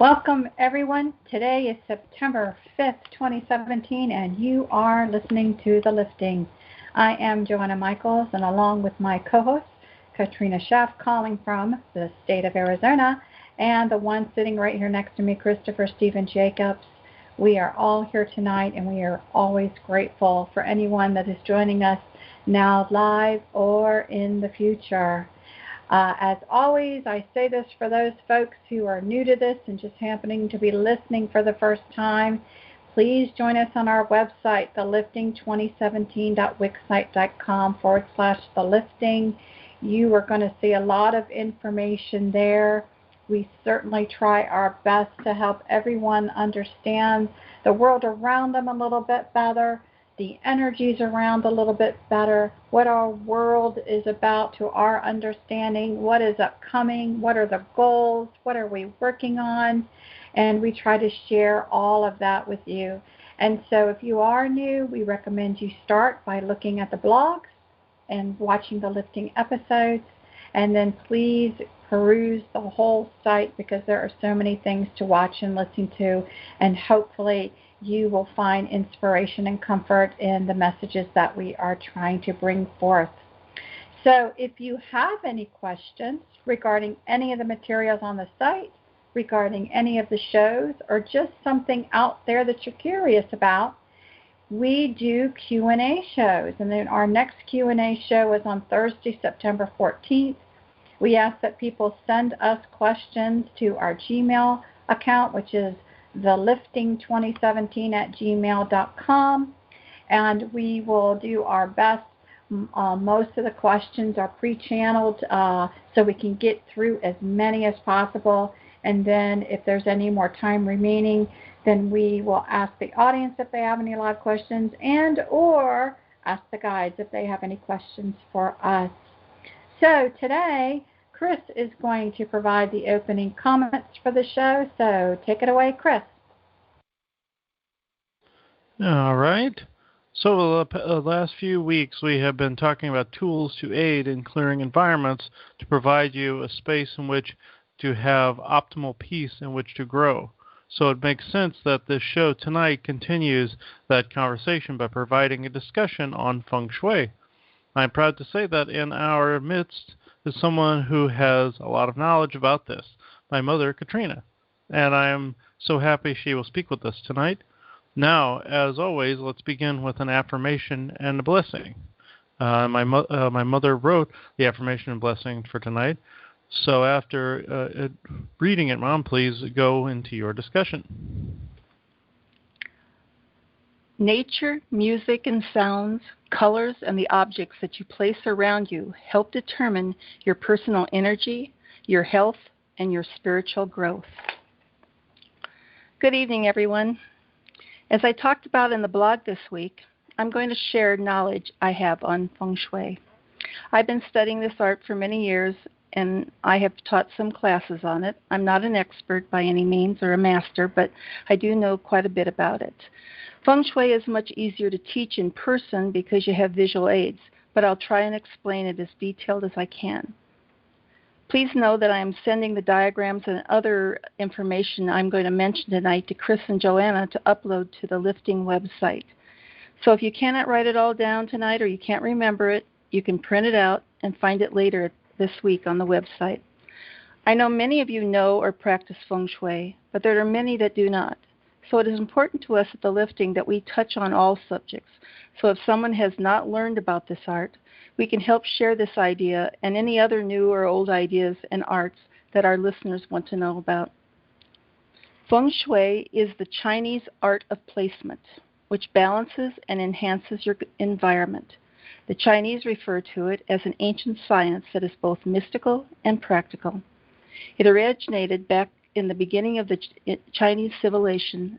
Welcome, everyone. Today is September 5th, 2017, and you are listening to The Lifting. I am Joanna Michaels, and along with my co-host, Katrina Schaff, calling from the state of Arizona, and the one sitting right here next to me, Christopher Stephen Jacobs. We are all here tonight, and we are always grateful for anyone that is joining us now live or in the future. As always, I say this for those folks who are new to this and just happening to be listening for the first time. Please join us on our website, thelifting2017.wixsite.com/thelifting. You are going to see a lot of information there. We certainly try our best to help everyone understand the world around them a little bit better, the energies around a little bit better, what our world is about to our understanding, what is upcoming, what are the goals, what are we working on, and we try to share all of that with you. And so if you are new, we recommend you start by looking at the blogs and watching the lifting episodes, and then please peruse the whole site because there are so many things to watch and listen to, and hopefully you will find inspiration and comfort in the messages that we are trying to bring forth. So if you have any questions regarding any of the materials on the site, regarding any of the shows, or just something out there that you're curious about, we do Q&A shows. And then our next Q&A show is on Thursday, September 14th. We ask that people send us questions to our Gmail account, which is thelifting2017@gmail.com, and we will do our best. Most of the questions are pre-channeled so we can get through as many as possible, and then if there's any more time remaining, then we will ask the audience if they have any live questions and or ask the guides if they have any questions for us. So today, Chris is going to provide the opening comments for the show, so take it away, Chris. All right. So the last few weeks we have been talking about tools to aid in clearing environments to provide you a space in which to have optimal peace in which to grow. So it makes sense that this show tonight continues that conversation by providing a discussion on Feng Shui. I'm proud to say that in our midst is someone who has a lot of knowledge about this, my mother, Katrina. And I am so happy she will speak with us tonight. Now, as always, let's begin with an affirmation and a blessing. My mother wrote the affirmation and blessing for tonight. So after reading it, Mom, please go into your discussion. Nature, music, and sounds, colors, and the objects that you place around you help determine your personal energy, your health, and your spiritual growth. Good evening, everyone. As I talked about in the blog this week, I'm going to share knowledge I have on Feng Shui. I've been studying this art for many years, and I have taught some classes on it. I'm not an expert by any means or a master, but I do know quite a bit about it. Feng Shui is much easier to teach in person because you have visual aids, but I'll try and explain it as detailed as I can. Please know that I am sending the diagrams and other information I'm going to mention tonight to Chris and Joanna to upload to the lifting website. So if you cannot write it all down tonight or you can't remember it, you can print it out and find it later this week on the website. I know many of you know or practice Feng Shui, but there are many that do not. So it is important to us at the lifting that we touch on all subjects. So if someone has not learned about this art, we can help share this idea and any other new or old ideas and arts that our listeners want to know about. Feng Shui is the Chinese art of placement, which balances and enhances your environment. The Chinese refer to it as an ancient science that is both mystical and practical. It originated back in the beginning of the Chinese civilization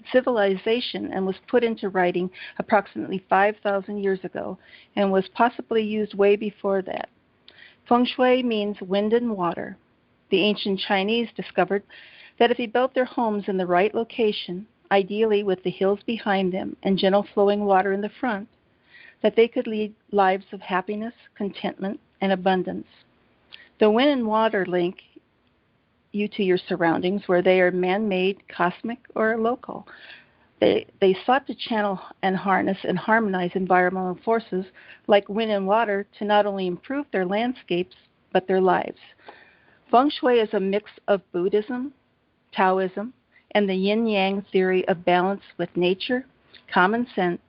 and was put into writing approximately 5,000 years ago and was possibly used way before that. Feng Shui means wind and water. The ancient Chinese discovered that if they built their homes in the right location, ideally with the hills behind them and gentle flowing water in the front, that they could lead lives of happiness, contentment, and abundance. The wind and water link you to your surroundings, whether they are man-made, cosmic, or local. They sought to channel and harness and harmonize environmental forces like wind and water to not only improve their landscapes, but their lives. Feng Shui is a mix of Buddhism, Taoism, and the yin-yang theory of balance with nature, common sense,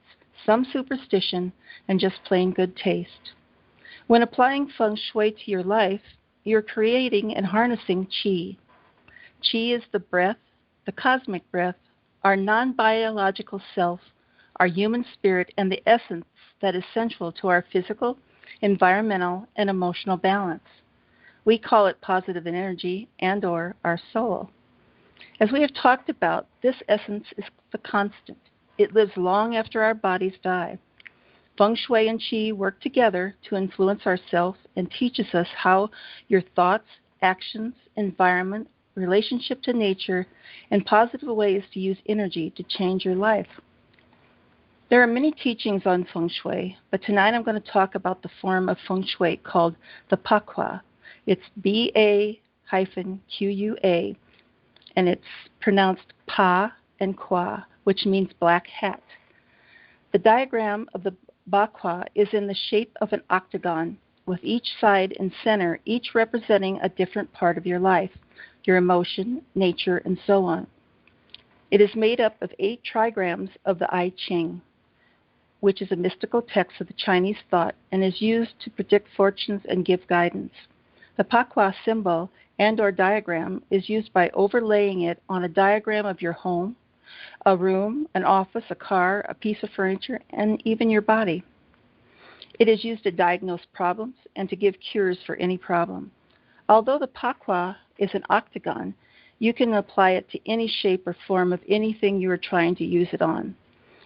some superstition, and just plain good taste. When applying Feng Shui to your life, you're creating and harnessing Qi. Qi is the breath, the cosmic breath, our non-biological self, our human spirit, and the essence that is central to our physical, environmental, and emotional balance. We call it positive energy and/or our soul. As we have talked about, this essence is the constant. It lives long after our bodies die. Feng Shui and Qi work together to influence ourselves and teaches us how your thoughts, actions, environment, relationship to nature, and positive ways to use energy to change your life. There are many teachings on Feng Shui, but tonight I'm going to talk about the form of Feng Shui called the Pakua. It's B-A-Q-U-A, and it's pronounced Pa and Kwa, which means black hat. The diagram of the Pakua is in the shape of an octagon, with each side and center, each representing a different part of your life, your emotion, nature, and so on. It is made up of 8 trigrams of the I Ching, which is a mystical text of the Chinese thought and is used to predict fortunes and give guidance. The Pakua symbol and/or diagram is used by overlaying it on a diagram of your home, a room, an office, a car, a piece of furniture, and even your body. It is used to diagnose problems and to give cures for any problem. Although the Pakua is an octagon, you can apply it to any shape or form of anything you are trying to use it on.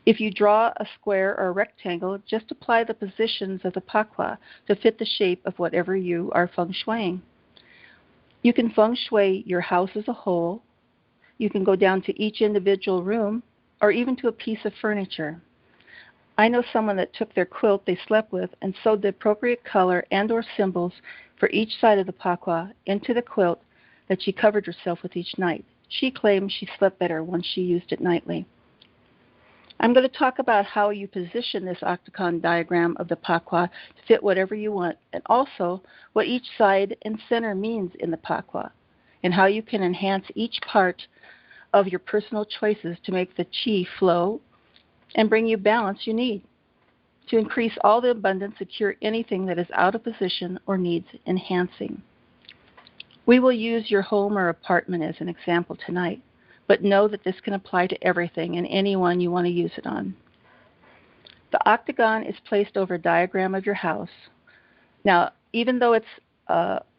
If you draw a square or a rectangle, just apply the positions of the Pakua to fit the shape of whatever you are feng shuiing. You can feng shui your house as a whole. You can go down to each individual room or even to a piece of furniture. I know someone that took their quilt they slept with and sewed the appropriate color and/or symbols for each side of the Pakua into the quilt that she covered herself with each night. She claimed she slept better once she used it nightly. I'm going to talk about how you position this octagon diagram of the Pakua to fit whatever you want, and also what each side and center means in the Pakua, and how you can enhance each part of your personal choices to make the Qi flow and bring you balance you need to increase all the abundance and cure anything that is out of position or needs enhancing. We will use your home or apartment as an example tonight, but know that this can apply to everything and anyone you want to use it on. The octagon is placed over a diagram of your house. Now, even though it's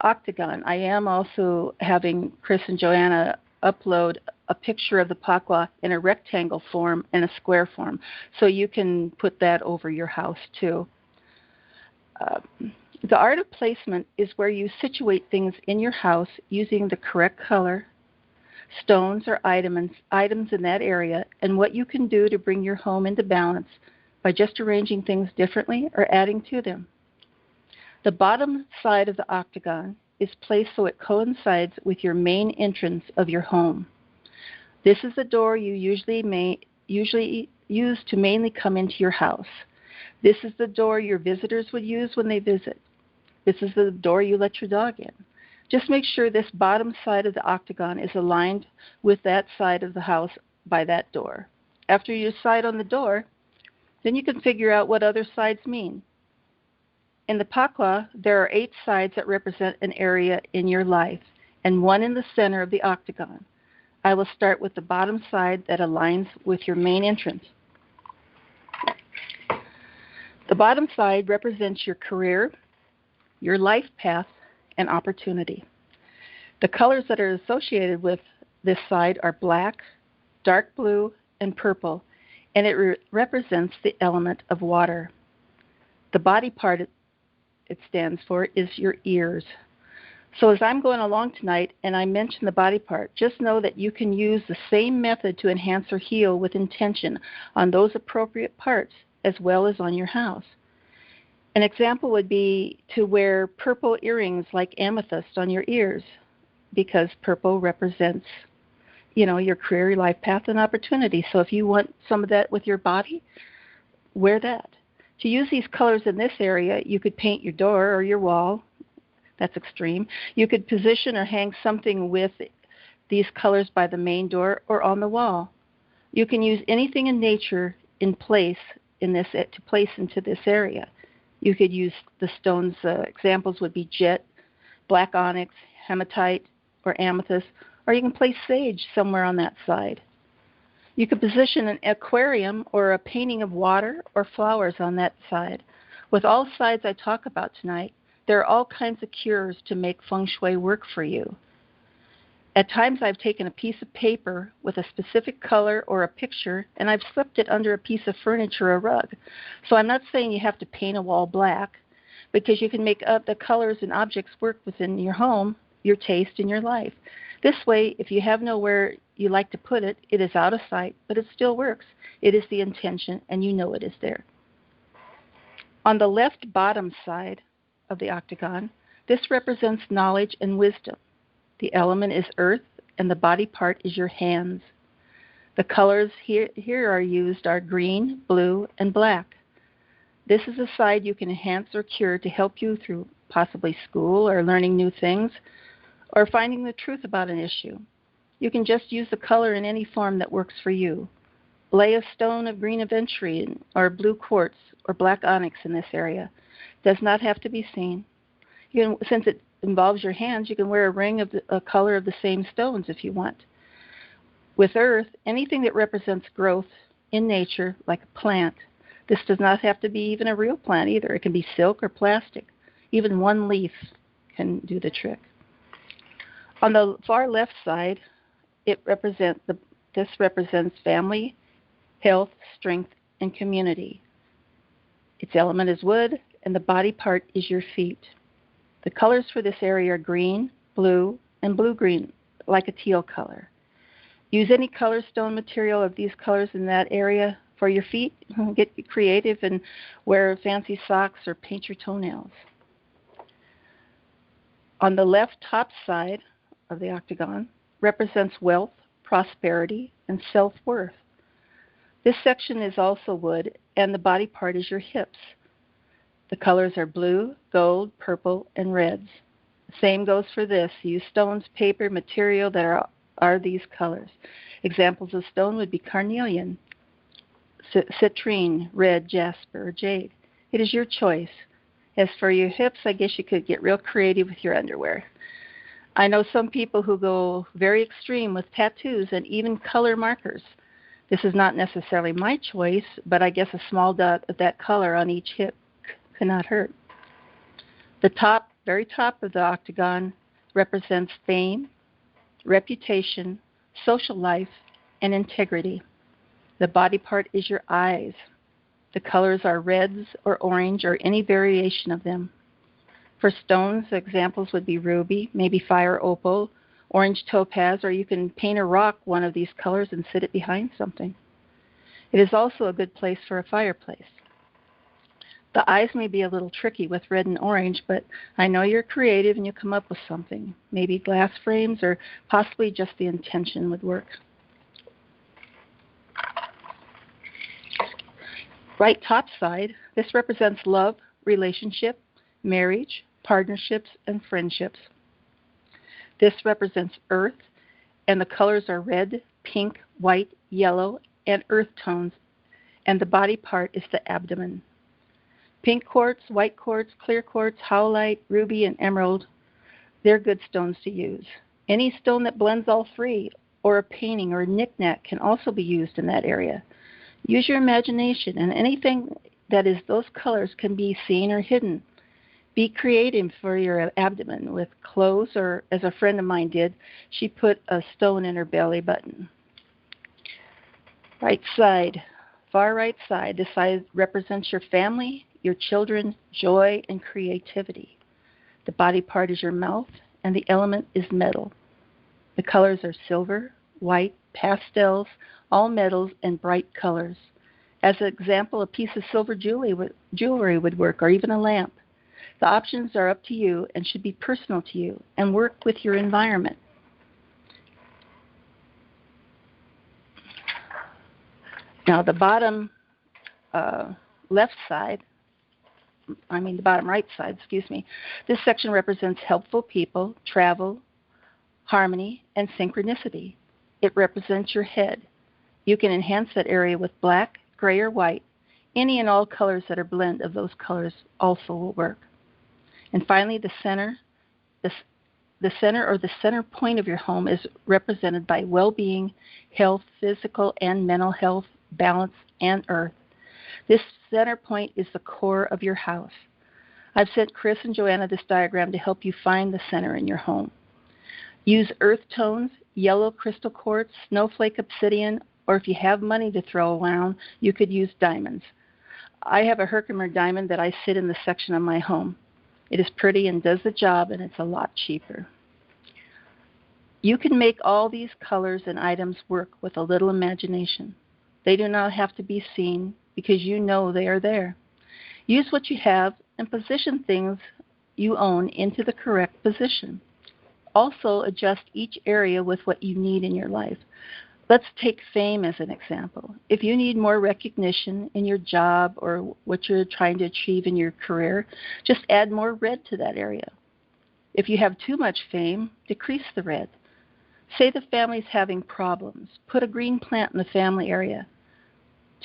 octagon, I am also having Chris and Joanna upload a picture of the Pakua in a rectangle form and a square form, so you can put that over your house too. The art of placement is where you situate things in your house using the correct color, stones or items in that area, and what you can do to bring your home into balance by just arranging things differently or adding to them. The bottom side of the octagon is placed so it coincides with your main entrance of your home. This is the door you usually use to mainly come into your house. This is the door your visitors would use when they visit. This is the door you let your dog in. Just make sure this bottom side of the octagon is aligned with that side of the house by that door. After you decide on the door, then you can figure out what other sides mean. In the Pakua, there are 8 sides that represent an area in your life, and 1 in the center of the octagon. I will start with the bottom side that aligns with your main entrance. The bottom side represents your career, your life path, and opportunity. The colors that are associated with this side are black, dark blue, and purple, and it represents the element of water. The body part it stands for is your ears. So as I'm going along tonight and I mention the body part, just know that you can use the same method to enhance or heal with intention on those appropriate parts as well as on your house. An example would be to wear purple earrings like amethyst on your ears. because purple represents, your career, your life path, and opportunity. So if you want some of that with your body, wear that. To use these colors in this area, you could paint your door or your wall. That's extreme. You could position or hang something with these colors by the main door or on the wall. You can use anything in nature to place into this area. You could use the stones. Examples would be jet, black onyx, hematite, or amethyst, or you can place sage somewhere on that side. You could position an aquarium or a painting of water or flowers on that side. With all sides I talk about tonight, there are all kinds of cures to make Feng Shui work for you. At times I've taken a piece of paper with a specific color or a picture and I've slipped it under a piece of furniture or rug. So I'm not saying you have to paint a wall black, because you can make the colors and objects work within your home, your taste, and your life. This way, if you have nowhere you like to put it, it is out of sight, but it still works. It is the intention, and you know it is there. On the left bottom side of the octagon, this represents knowledge and wisdom. The element is earth, and the body part is your hands. The colors here are used are green, blue, and black. This is a side you can enhance or cure to help you through possibly school or learning new things or finding the truth about an issue. You can just use the color in any form that works for you. Lay a stone of green aventurine or blue quartz or black onyx in this area. It does not have to be seen. Since it involves your hands, you can wear a ring of a color of the same stones if you want. With earth, anything that represents growth in nature, like a plant. This does not have to be even a real plant either. It can be silk or plastic. Even one leaf can do the trick. On the far left side, this represents family, health, strength, and community. Its element is wood, and the body part is your feet. The colors for this area are green, blue, and blue-green, like a teal color. Use any color stone material of these colors in that area for your feet. Get creative and wear fancy socks or paint your toenails. On the left top side of the octagon represents wealth, prosperity, and self-worth. This section is also wood, and the body part is your hips. The colors are blue, gold, purple, and reds. The same goes for this. Use stones, paper, material that are these colors. Examples of stone would be carnelian, citrine, red, jasper, or jade. It is your choice. As for your hips, I guess you could get real creative with your underwear. I know some people who go very extreme with tattoos and even color markers. This is not necessarily my choice, but I guess a small dot of that color on each hip cannot hurt. The very top of the octagon represents fame, reputation, social life, and integrity. The body part is your eyes. The colors are reds or orange or any variation of them. For stones, examples would be ruby, maybe fire opal, orange topaz, or you can paint a rock one of these colors and sit it behind something. It is also a good place for a fireplace. The eyes may be a little tricky with red and orange, but I know you're creative and you come up with something. Maybe glass frames or possibly just the intention would work. Right top side, this represents love, relationship, marriage, partnerships, and friendships. This represents earth, and the colors are red, pink, white, yellow, and earth tones, and the body part is the abdomen. Pink quartz, white quartz, clear quartz, howlite, ruby, and emerald, they're good stones to use. Any stone that blends all three, or a painting or a knick-knack can also be used in that area. Use your imagination, and anything that is those colors can be seen or hidden. Be creative for your abdomen with clothes, or as a friend of mine did, she put a stone in her belly button. Right side, far right side, this side represents your family, your children, joy, and creativity. The body part is your mouth, and the element is metal. The colors are silver, white, pastels, all metals, and bright colors. As an example, a piece of silver jewelry would work, or even a lamp. The options are up to you and should be personal to you and work with your environment. Now, the bottom left side, the bottom right side, this section represents helpful people, travel, harmony, and synchronicity. It represents your head. You can enhance that area with black, gray, or white. Any and all colors that are blend of those colors also will work. And finally, the center or the center point of your home is represented by well-being, health, physical and mental health, balance, and earth. This center point is the core of your house. I've sent Chris and Joanna this diagram to help you find the center in your home. Use earth tones, yellow crystal quartz, snowflake obsidian, or if you have money to throw around, you could use diamonds. I have a Herkimer diamond that I sit in the section of my home. It is pretty and does the job, and it's a lot cheaper. You can make all these colors and items work with a little imagination. They do not have to be seen because you know they are there. Use what you have and position things you own into the correct position. Also, adjust each area with what you need in your life. Let's take fame as an example. If you need more recognition in your job or what you're trying to achieve in your career, just add more red to that area. If you have too much fame, decrease the red. Say the family's having problems. Put a green plant in the family area.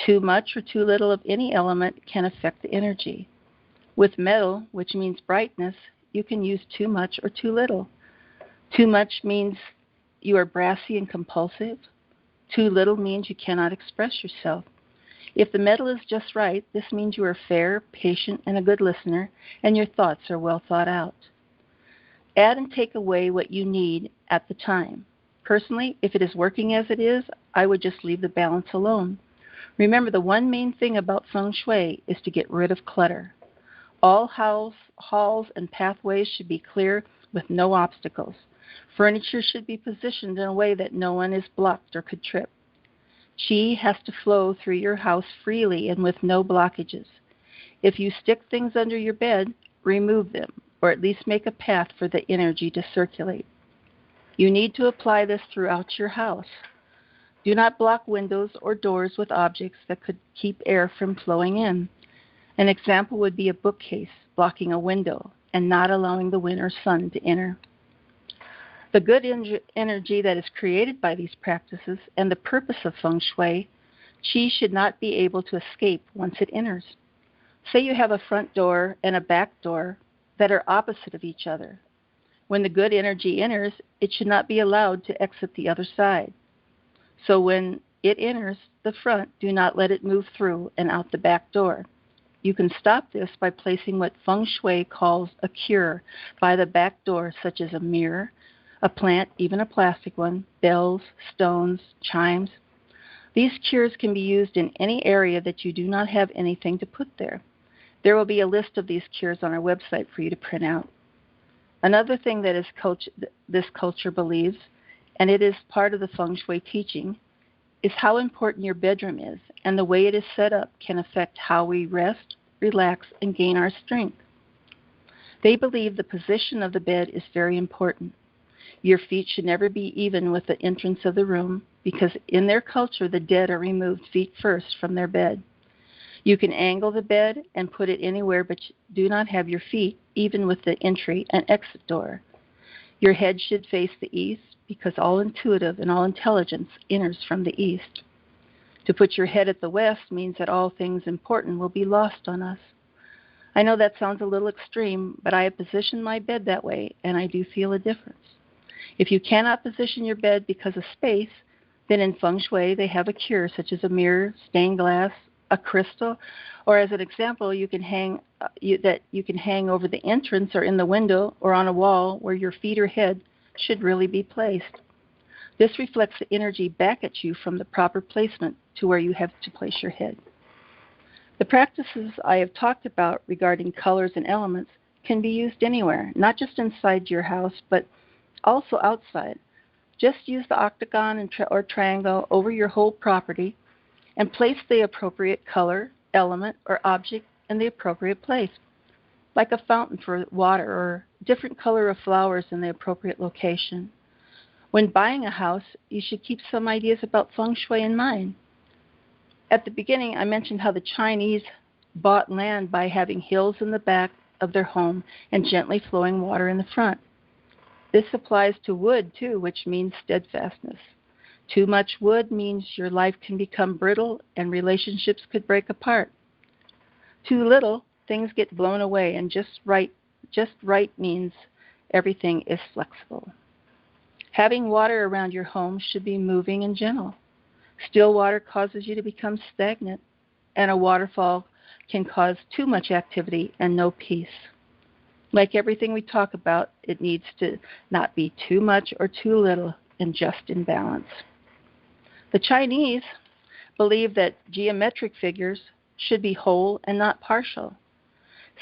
Too much or too little of any element can affect the energy. With metal, which means brightness, you can use too much or too little. Too much means you are brassy and compulsive. Too little means you cannot express yourself. If the metal is just right, this means you are fair, patient, and a good listener, and your thoughts are well thought out. Add and take away what you need at the time. Personally, if it is working as it is, I would just leave the balance alone. Remember, the one main thing about Feng Shui is to get rid of clutter. All halls and pathways should be clear with no obstacles. Furniture should be positioned in a way that no one is blocked or could trip. Qi has to flow through your house freely and with no blockages. If you stick things under your bed, remove them, or at least make a path for the energy to circulate. You need to apply this throughout your house. Do not block windows or doors with objects that could keep air from flowing in. An example would be a bookcase blocking a window and not allowing the wind or sun to enter. The good energy that is created by these practices and the purpose of Feng Shui, Qi should not be able to escape once it enters. Say you have a front door and a back door that are opposite of each other. When the good energy enters, it should not be allowed to exit the other side. So when it enters the front, do not let it move through and out the back door. You can stop this by placing what Feng Shui calls a cure by the back door, such as a mirror, a plant, even a plastic one, bells, stones, chimes. These cures can be used in any area that you do not have anything to put there. There will be a list of these cures on our website for you to print out. Another thing that this culture believes, and it is part of the Feng Shui teaching, is how important your bedroom is, and the way it is set up can affect how we rest, relax, and gain our strength. They believe the position of the bed is very important. Your feet should never be even with the entrance of the room because in their culture, the dead are removed feet first from their bed. You can angle the bed and put it anywhere, but do not have your feet even with the entry and exit door. Your head should face the east because all intuitive and all intelligence enters from the east. To put your head at the west means that all things important will be lost on us. I know that sounds a little extreme, but I have positioned my bed that way, and I do feel a difference. If you cannot position your bed because of space, then in Feng Shui they have a cure such as a mirror, stained glass, a crystal, or as an example, you can hang over the entrance or in the window or on a wall where your feet or head should really be placed. This reflects the energy back at you from the proper placement to where you have to place your head. The practices I have talked about regarding colors and elements can be used anywhere, not just inside your house, but also outside. Just use the octagon or triangle over your whole property and place the appropriate color, element, or object in the appropriate place. like a fountain for water or different color of flowers in the appropriate location. When buying a house, you should keep some ideas about feng shui in mind. At the beginning, I mentioned how the Chinese bought land by having hills in the back of their home and gently flowing water in the front. This applies to wood too, which means steadfastness. Too much wood means your life can become brittle and relationships could break apart. Too little, things get blown away, and just right means everything is flexible. Having water around your home should be moving and gentle. Still water causes you to become stagnant, and a waterfall can cause too much activity and no peace. Like everything we talk about, it needs to not be too much or too little and just in balance. The Chinese believe that geometric figures should be whole and not partial.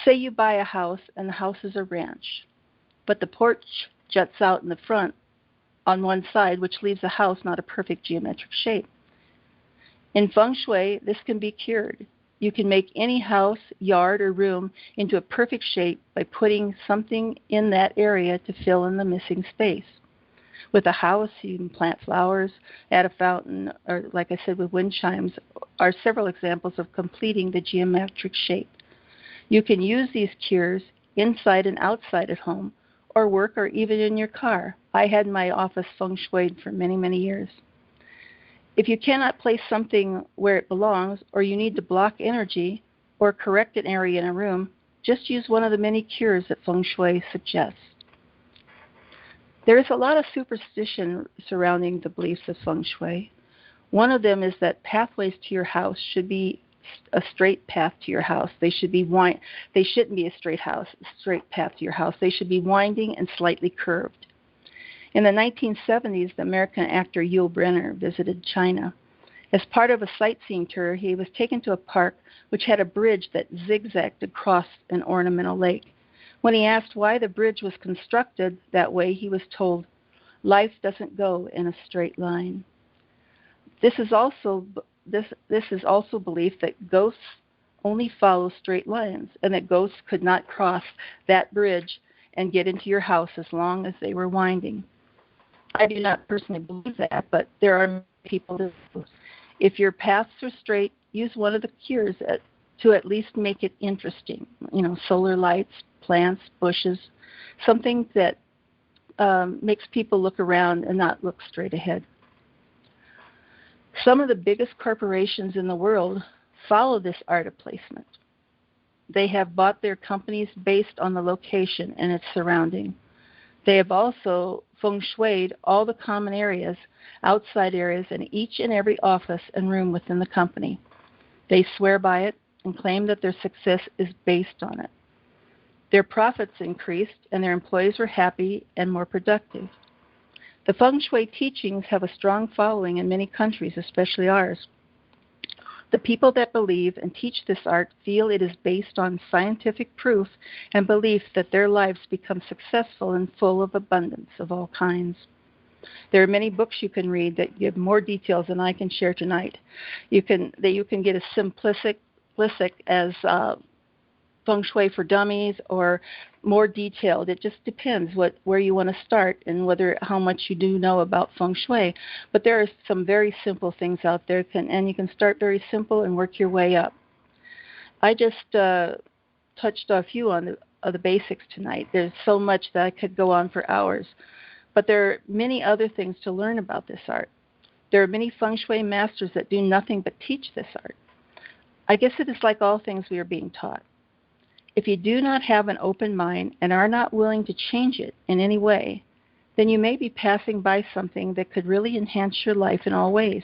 Say you buy a house and the house is a ranch, but the porch juts out in the front on one side, which leaves the house not a perfect geometric shape. In feng shui, this can be cured. You can make any house, yard, or room into a perfect shape by putting something in that area to fill in the missing space. With a house, you can plant flowers, add a fountain, or like I said, with wind chimes, are several examples of completing the geometric shape. You can use these cures inside and outside at home, or work, or even in your car. I had my office feng shuied for many, many years. If you cannot place something where it belongs, or you need to block energy or correct an area in a room, just use one of the many cures that feng shui suggests. There is a lot of superstition surrounding the beliefs of feng shui. One of them is that pathways to your house should be a straight path to your house. They shouldn't be a straight path to your house. They should be winding and slightly curved. In the 1970s, the American actor Yul Brynner visited China. As part of a sightseeing tour, he was taken to a park which had a bridge that zigzagged across an ornamental lake. When he asked why the bridge was constructed that way, he was told, "Life doesn't go in a straight line." This is also belief that ghosts only follow straight lines, and that ghosts could not cross that bridge and get into your house as long as they were winding. I do not personally believe that, but there are people that do. If your paths are straight, use one of the cures to at least make it interesting. Solar lights, plants, bushes, something that makes people look around and not look straight ahead. Some of the biggest corporations in the world follow this art of placement. They have bought their companies based on the location and its surrounding. They have also feng shuied all the common areas, outside areas, and each and every office and room within the company. They swear by it and claim that their success is based on it. Their profits increased and their employees were happy and more productive. The feng shui teachings have a strong following in many countries, especially ours. The people that believe and teach this art feel it is based on scientific proof and belief that their lives become successful and full of abundance of all kinds. There are many books you can read that give more details than I can share tonight. You can get as simplistic as Feng Shui for Dummies or more detailed. It just depends where you want to start and how much you do know about Feng Shui. But there are some very simple things out there, and you can start very simple and work your way up. I just touched a few of the basics tonight. There's so much that I could go on for hours. But there are many other things to learn about this art. There are many Feng Shui masters that do nothing but teach this art. I guess it is like all things we are being taught. If you do not have an open mind and are not willing to change it in any way, then you may be passing by something that could really enhance your life in all ways.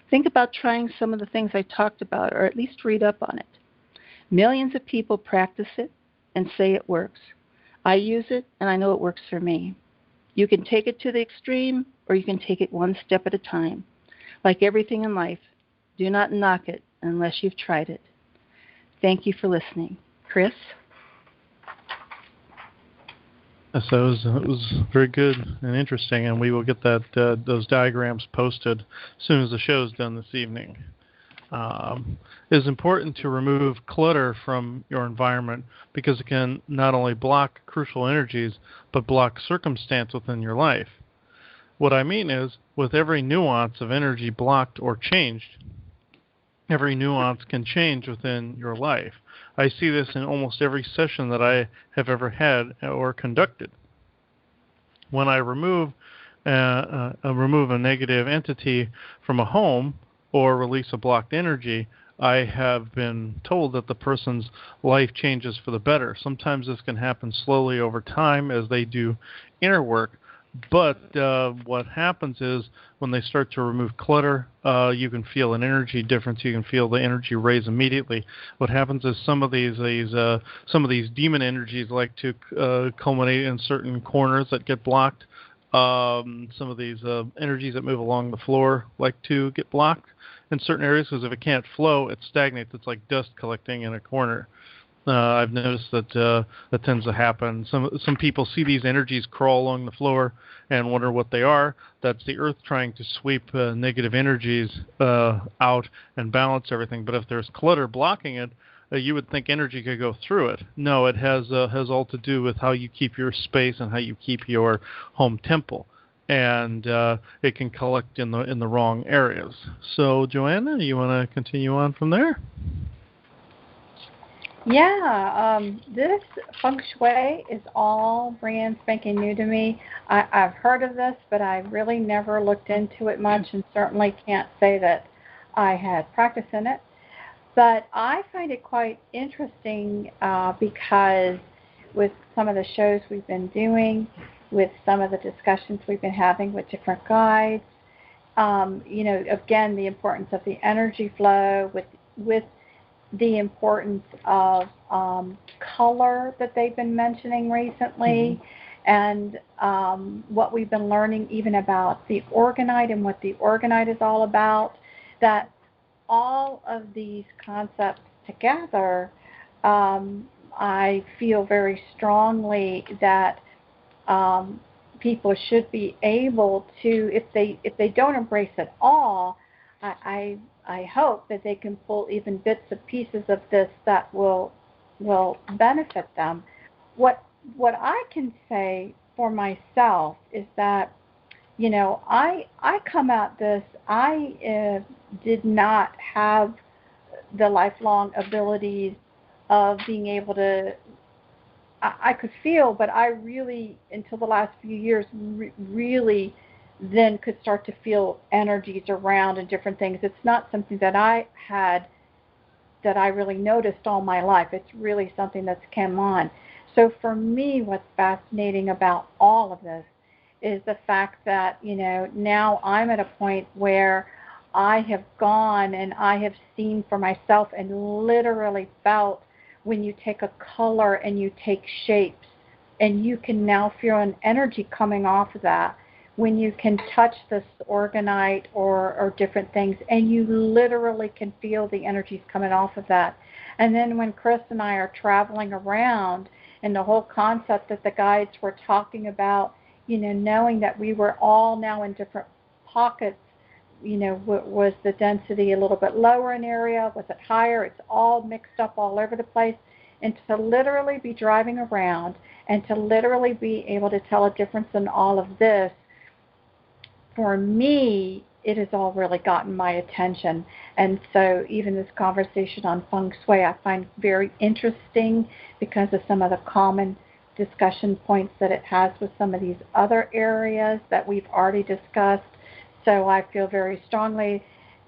Think about trying some of the things I talked about, or at least read up on it. Millions of people practice it and say it works. I use it, and I know it works for me. You can take it to the extreme, or you can take it one step at a time. Like everything in life, do not knock it unless you've tried it. Thank you for listening. Chris? Yes, it was very good and interesting, and we will get those diagrams posted as soon as the show is done this evening. It is important to remove clutter from your environment because it can not only block crucial energies, but block circumstance within your life. What I mean is, with every nuance of energy blocked or changed, every nuance can change within your life. I see this in almost every session that I have ever had or conducted. When I remove a negative entity from a home or release a blocked energy, I have been told that the person's life changes for the better. Sometimes this can happen slowly over time as they do inner work. But what happens is when they start to remove clutter, you can feel an energy difference. You can feel the energy raise immediately. What happens is some of these demon energies like to culminate in certain corners that get blocked. Some of these energies that move along the floor like to get blocked in certain areas because if it can't flow, it stagnates. It's like dust collecting in a corner. I've noticed that that tends to happen. Some people see these energies crawl along the floor and wonder what they are. That's the earth trying to sweep negative energies out and balance everything. But if there's clutter blocking it, you would think energy could go through it. No, it has all to do with how you keep your space and how you keep your home temple. And it can collect in the wrong areas. So, Joanna, you want to continue on from there? Yeah, this feng shui is all brand spanking new to me. I've heard of this, but I really never looked into it much and certainly can't say that I had practice in it. But I find it quite interesting because with some of the shows we've been doing, with some of the discussions we've been having with different guides, again, the importance of the energy flow with the importance of color that they've been mentioning recently, and what we've been learning even about the orgonite and what the orgonite is all about, that all of these concepts together, I feel very strongly that people should be able to, if they don't embrace it all, I hope that they can pull even bits and pieces of this that will benefit them. What I can say for myself is that I come at this. I did not have the lifelong abilities of being able to. I could feel, but I really, until the last few years, really then could start to feel energies around and different things. It's not something that I had that I really noticed all my life. It's really something that's come on. So for me, what's fascinating about all of this is the fact that, now I'm at a point where I have gone and I have seen for myself and literally felt when you take a color and you take shapes and you can now feel an energy coming off of that when you can touch this orgonite or different things and you literally can feel the energies coming off of that. And then when Chris and I are traveling around and the whole concept that the guides were talking about, knowing that we were all now in different pockets, was the density a little bit lower in area? Was it higher? It's all mixed up all over the place. And to literally be driving around and to literally be able to tell a difference in all of this, for me, it has all really gotten my attention. And so even this conversation on Feng Shui I find very interesting because of some of the common discussion points that it has with some of these other areas that we've already discussed. So I feel very strongly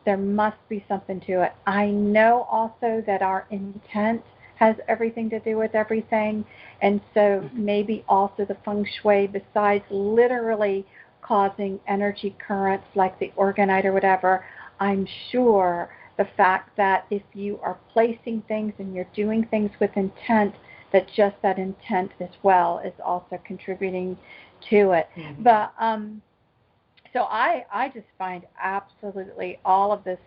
there must be something to it. I know also that our intent has everything to do with everything. And so maybe also the Feng Shui, besides literally causing energy currents like the orgonite or whatever, I'm sure the fact that if you are placing things and you're doing things with intent, that just that intent as well is also contributing to it. But so I just find absolutely all of this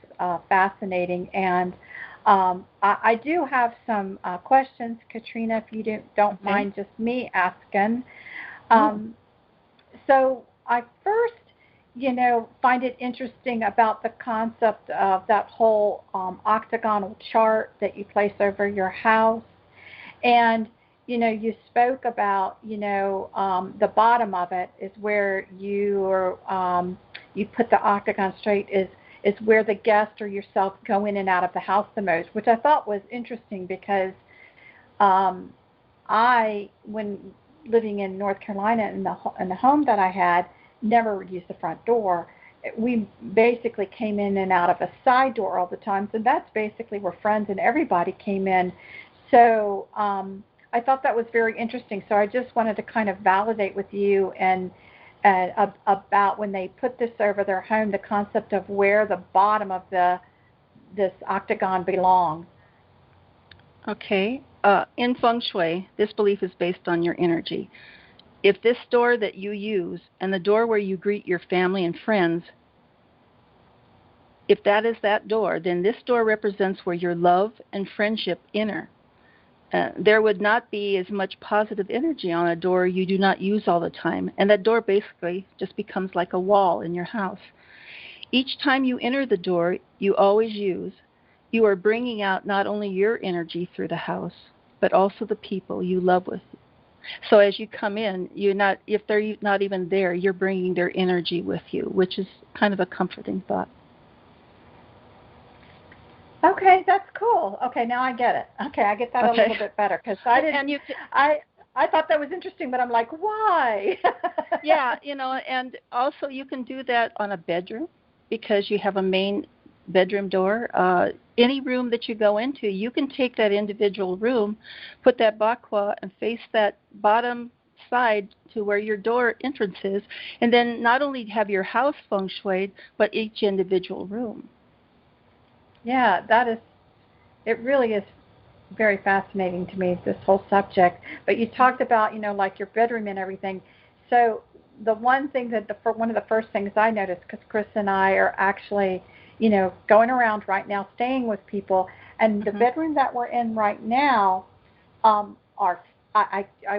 fascinating, and I do have some questions, Katrina, if you don't Okay. mind just me asking. Oh, So I first, find it interesting about the concept of that whole octagonal chart that you place over your house. And, you spoke about, the bottom of it is where you put the octagon straight is where the guest or yourself go in and out of the house the most, which I thought was interesting because when living in North Carolina in the home that I had, never used the front door. We basically came in and out of a side door all the time, so that's basically where friends and everybody came in. So I thought that was very interesting. So I just wanted to kind of validate with you and about when they put this over their home, the concept of where the bottom of this octagon belongs. Okay. In Feng Shui, this belief is based on your energy. If this door that you use and the door where you greet your family and friends, if that is that door, then this door represents where your love and friendship enter. There would not be as much positive energy on a door you do not use all the time, and that door basically just becomes like a wall in your house. Each time you enter the door you always use, you are bringing out not only your energy through the house, but also the people you love with you. So as you come in, if they're not even there, you're bringing their energy with you, which is kind of a comforting thought. Okay, that's cool. Okay, now I get it. Okay, I get that a little bit better because I didn't. I thought that was interesting, but I'm like, why? Yeah, and also you can do that on a bedroom because you have a main bedroom door. Any room that you go into, you can take that individual room, put that bakwa, and face that bottom side to where your door entrance is, and then not only have your house feng shuied, but each individual room. Yeah, it really is very fascinating to me, this whole subject. But you talked about, like your bedroom and everything. So the one thing one of the first things I noticed, because Chris and I are actually, going around right now, staying with people, and the bedroom that we're in right now, I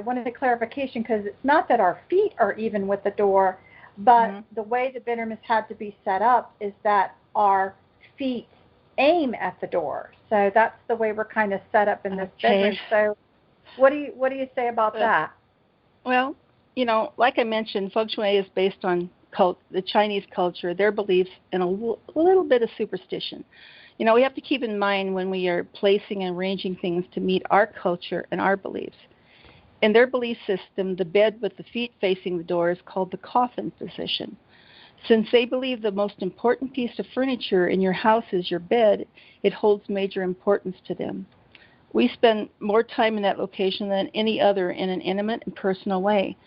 wanted a clarification because it's not that our feet are even with the door, but the way the bedroom has had to be set up is that our feet aim at the door. So that's the way we're kind of set up in this bedroom. So what do you say about that? Well, like I mentioned, Feng Shui is based on the Chinese culture, their beliefs, and a little bit of superstition. We have to keep in mind when we are placing and arranging things to meet our culture and our beliefs. In their belief system, the bed with the feet facing the door is called the coffin position. Since they believe the most important piece of furniture in your house is your bed, it holds major importance to them. We spend more time in that location than any other in an intimate and personal way.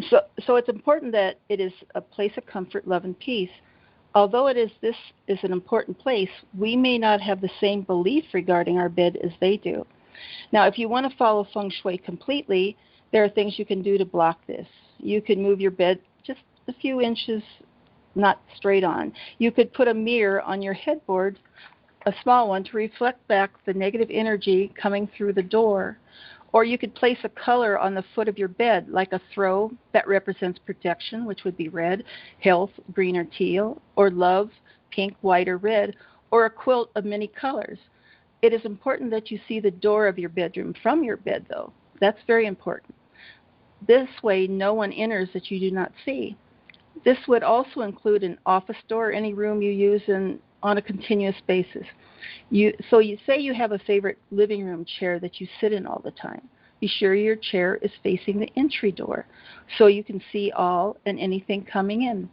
So it's important that it is a place of comfort, love, and peace. Although this is an important place, we may not have the same belief regarding our bed as they do. Now, if you want to follow Feng Shui completely, there are things you can do to block this. You can move your bed just a few inches, not straight on. You could put a mirror on your headboard, a small one, to reflect back the negative energy coming through the door. Or you could place a color on the foot of your bed, like a throw that represents protection, which would be red, health, green or teal, or love, pink, white, or red, or a quilt of many colors. It is important that you see the door of your bedroom from your bed, though. That's very important. This way, no one enters that you do not see. This would also include an office door or any room you use on a continuous basis. So you say you have a favorite living room chair that you sit in all the time. Be sure your chair is facing the entry door so you can see all and anything coming in.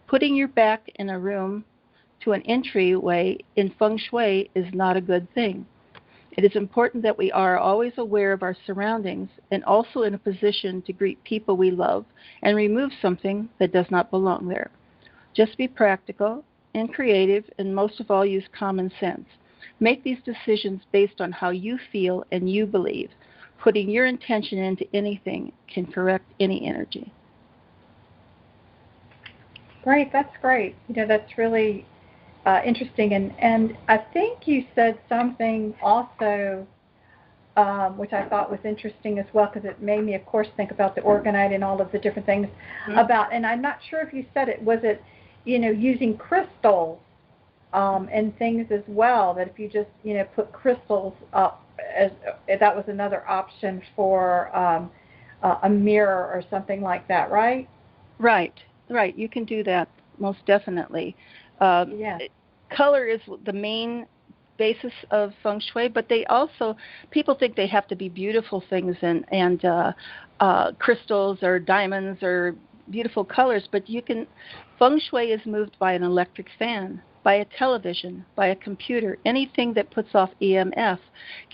Putting your back in a room to an entryway in Feng Shui is not a good thing. It is important that we are always aware of our surroundings and also in a position to greet people we love and remove something that does not belong there. Just be practical and creative, and most of all, use common sense. Make these decisions based on how you feel and you believe. Putting your intention into anything can correct any energy. Great, that's great. That's really interesting. And I think you said something also, which I thought was interesting as well, because it made me, of course, think about the orgonite and all of the different things about, and I'm not sure if you said it, was it using crystals and things as well. That if you just put crystals up, as that was another option for a mirror or something like that, right? Right. You can do that most definitely. Yeah. Color is the main basis of feng shui, but people think they have to be beautiful things and crystals or diamonds or beautiful colors, but feng shui is moved by an electric fan, by a television, by a computer. Anything that puts off EMF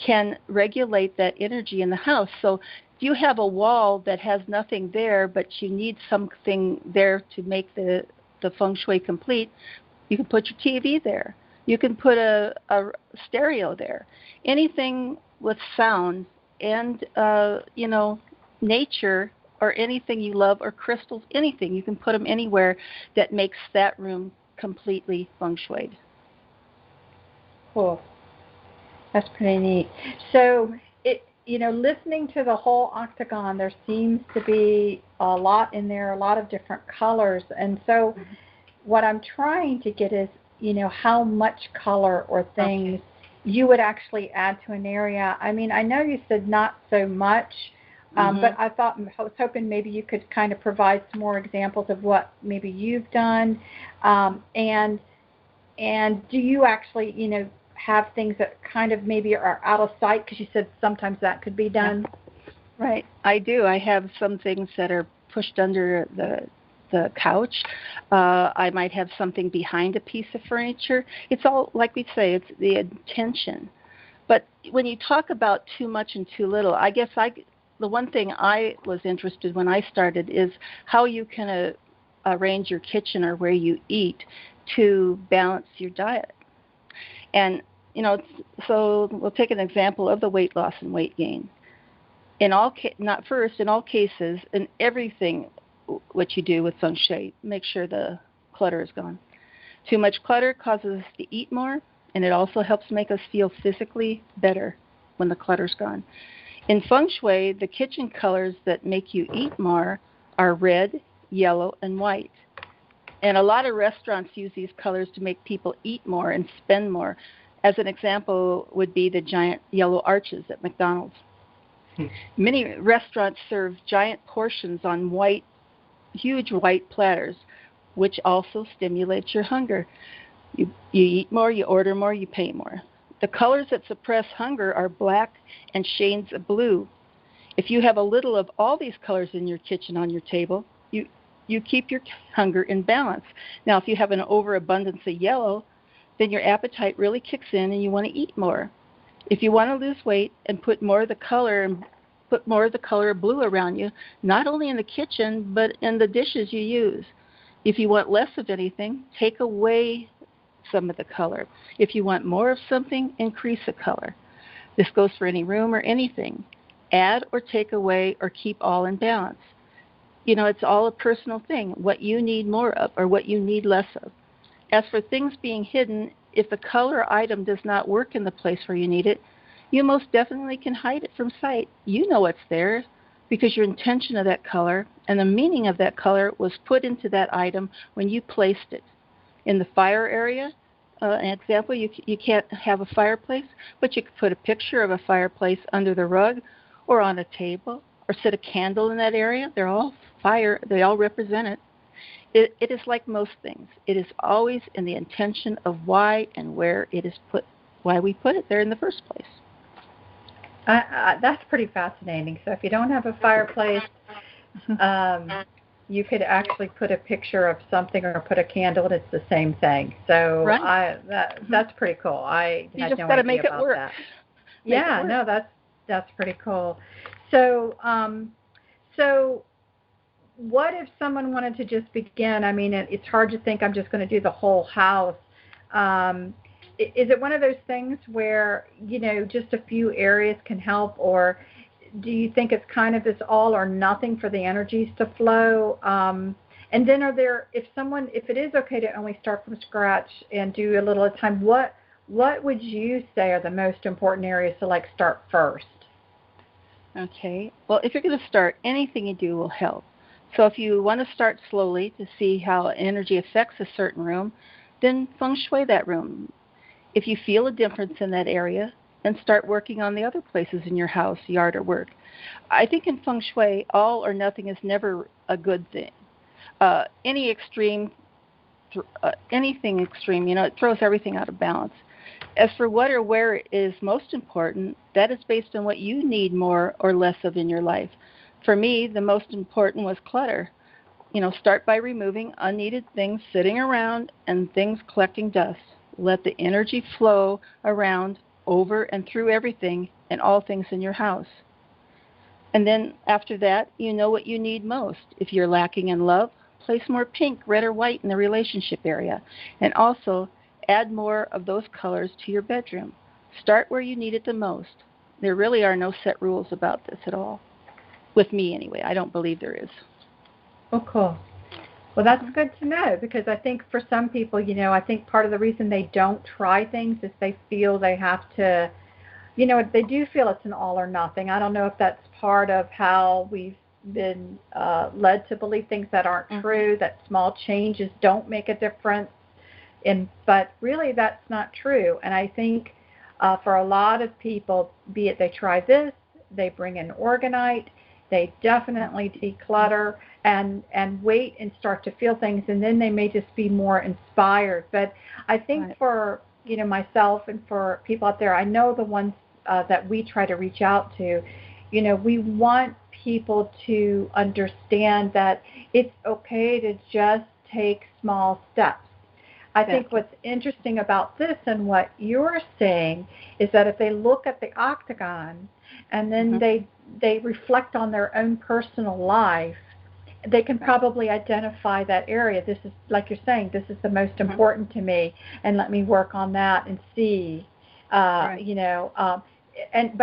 can regulate that energy in the house. So if you have a wall that has nothing there, but you need something there to make the feng shui complete, you can put your TV there. You can put a stereo there. Anything with sound and, nature or anything you love or crystals, anything. You can put them anywhere that makes that room completely feng shuied. Cool. That's pretty neat. So, listening to the whole octagon, there seems to be a lot in there, a lot of different colors. And so what I'm trying to get is, how much color or things you would actually add to an area. I mean, I know you said not so much, but I was hoping maybe you could kind of provide some more examples of what maybe you've done. And do you actually, have things that kind of maybe are out of sight? Because you said sometimes that could be done. Right. I do. I have some things that are pushed under the couch. I might have something behind a piece of furniture. It's all, like we say, it's the intention. But when you talk about too much and too little, I guess the one thing I was interested when I started is how you can arrange your kitchen or where you eat to balance your diet. And, so we'll take an example of the weight loss and weight gain. In all cases, in everything what you do with feng shui, make sure the clutter is gone. Too much clutter causes us to eat more, and it also helps make us feel physically better when the clutter's gone. In feng shui, the kitchen colors that make you eat more are red, yellow, and white. And a lot of restaurants use these colors to make people eat more and spend more. As an example would be the giant yellow arches at McDonald's. Many restaurants serve giant portions on huge white platters, which also stimulates your hunger. You eat more, you order more, you pay more. The colors that suppress hunger are black and shades of blue. If you have a little of all these colors in your kitchen on your table, you keep your hunger in balance. Now, if you have an overabundance of yellow, then your appetite really kicks in and you want to eat more. If you want to lose weight and put more of the color of blue around you, not only in the kitchen, but in the dishes you use. If you want less of anything, take away some of the color. If you want more of something, increase the color. This goes for any room or anything. Add or take away or keep all in balance. It's all a personal thing, what you need more of or what you need less of. As for things being hidden, if the color item does not work in the place where you need it, you most definitely can hide it from sight. You know it's there because your intention of that color and the meaning of that color was put into that item when you placed it. In the fire area, an example, you can't have a fireplace, but you could put a picture of a fireplace under the rug or on a table or set a candle in that area. They're all fire. They all represent it. It is like most things. It is always in the intention of why and where it is put, why we put it there in the first place. That's pretty fascinating. So if you don't have a fireplace, you could actually put a picture of something or put a candle, and it's the same thing. So right. That's pretty cool. You just got to make it work. That's pretty cool. So what if someone wanted to just begin? I mean, it's hard to think I'm just going to do the whole house. Is it one of those things where, just a few areas can help, or do you think it's kind of this all or nothing for the energies to flow? And then if it is okay to only start from scratch and do a little at a time, what would you say are the most important areas to start first? Okay. Well, if you're going to start, anything you do will help. So if you want to start slowly to see how energy affects a certain room, then feng shui that room. If you feel a difference in that area, then start working on the other places in your house, yard, or work. I think in feng shui, all or nothing is never a good thing. Any extreme, anything extreme, it throws everything out of balance. As for what or where is most important, that is based on what you need more or less of in your life. For me, the most important was clutter. Start by removing unneeded things sitting around and things collecting dust. Let the energy flow around, over and through everything and all things in your house. And then after that, you know what you need most. If you're lacking in love, place more pink, red, or white in the relationship area. And also, add more of those colors to your bedroom. Start where you need it the most. There really are no set rules about this at all. With me, anyway. I don't believe there is. Oh, cool. Well, that's good to know, because I think for some people, I think part of the reason they don't try things is they feel they have to, they do feel it's an all or nothing. I don't know if that's part of how we've been led to believe things that aren't true, that small changes don't make a difference. But really, that's not true. And I think for a lot of people, be it they try this, they bring in Organite, they definitely declutter and wait and start to feel things, and then they may just be more inspired. But I think for myself and for people out there, I know the ones that we try to reach out to, we want people to understand that it's okay to just take small steps. I think what's interesting about this and what you're saying is that if they look at the octagon and then they reflect on their own personal life, they can probably identify that area. This is, like you're saying, this is the most important to me, and let me work on that and see, but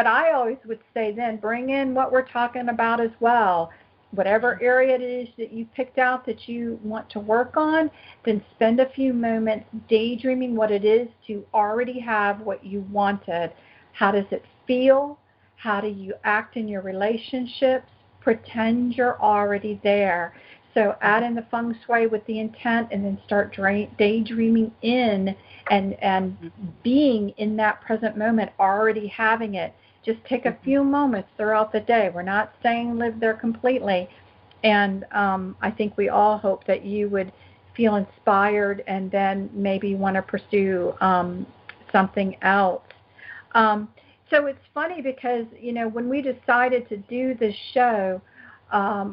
I always would say then bring in what we're talking about as well. Whatever area it is that you picked out that you want to work on, then spend a few moments daydreaming what it is to already have what you wanted. How does it feel? How do you act in your relationships? Pretend you're already there. So add in the feng shui with the intent, and then start daydreaming in and being in that present moment, already having it. Just take a few moments throughout the day. We're not saying live there completely. And I think we all hope that you would feel inspired and then maybe want to pursue something else. So it's funny because, when we decided to do this show,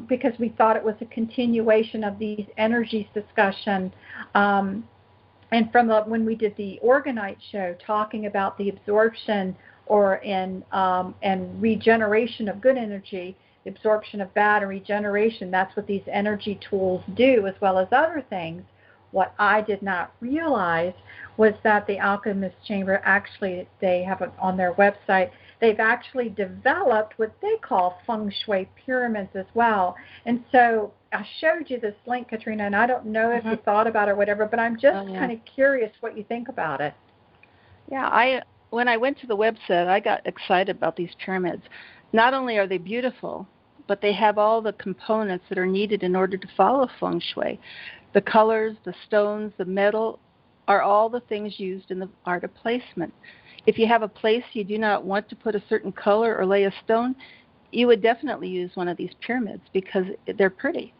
because we thought it was a continuation of these energies discussion, and from when we did the Organite show, talking about the absorption and regeneration of good energy, the absorption of bad, and regeneration, that's what these energy tools do, as well as other things. What I did not realize was that the Alchemist Chamber, actually, they have it on their website, they've actually developed what they call feng shui pyramids as well. And so I showed you this link, Katrina, and I don't know if you thought about it or whatever, but I'm just kind of curious what you think about it. Yeah, when I went to the website, I got excited about these pyramids. Not only are they beautiful, but they have all the components that are needed in order to follow feng shui. The colors, the stones, the metal are all the things used in the art of placement. If you have a place you do not want to put a certain color or lay a stone, you would definitely use one of these pyramids because they're pretty.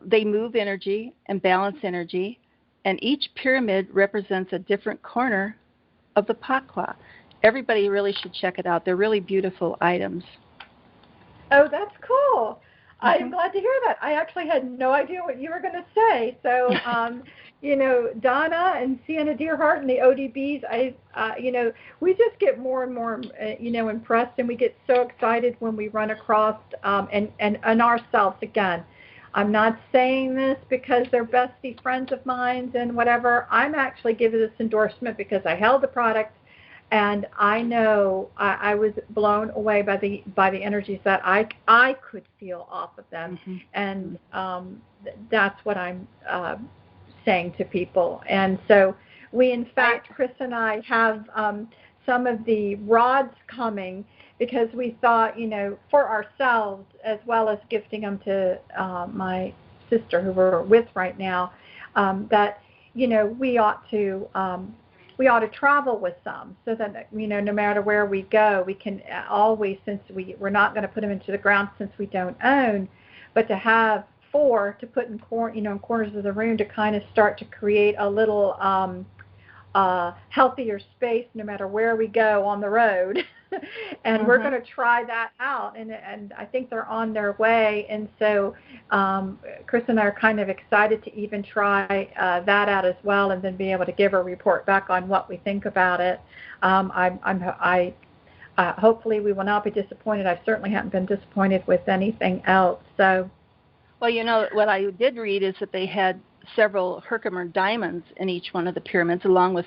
They move energy and balance energy, and each pyramid represents a different corner of the pakwa. Everybody really should check it out. They're really beautiful items. Oh, that's cool. I'm glad to hear that. I actually had no idea what you were going to say. So, Donna and Sienna Deerhart and the ODBs, we just get more and more, impressed, and we get so excited when we run across, and ourselves again. I'm not saying this because they're bestie friends of mine and whatever. I'm actually giving this endorsement because I held the product, and I know I was blown away by the energies that I could feel off of them, and that's what I'm saying to people. And so we, in fact, Chris and I have some of the rods coming, because we thought, for ourselves as well as gifting them to my sister who we're with right now, that we ought to travel with some, so that no matter where we go, we can always, since we're not going to put them into the ground since we don't own, but to have 4 to put in in corners of the room to kind of start to create a little healthier space no matter where we go on the road. And we're going to try that out, and I think they're on their way. And so Chris and I are kind of excited to even try that out as well, and then be able to give a report back on what we think about it. Hopefully we will not be disappointed. I certainly haven't been disappointed with anything else. So, well, what I did read is that they had several Herkimer diamonds in each one of the pyramids, along with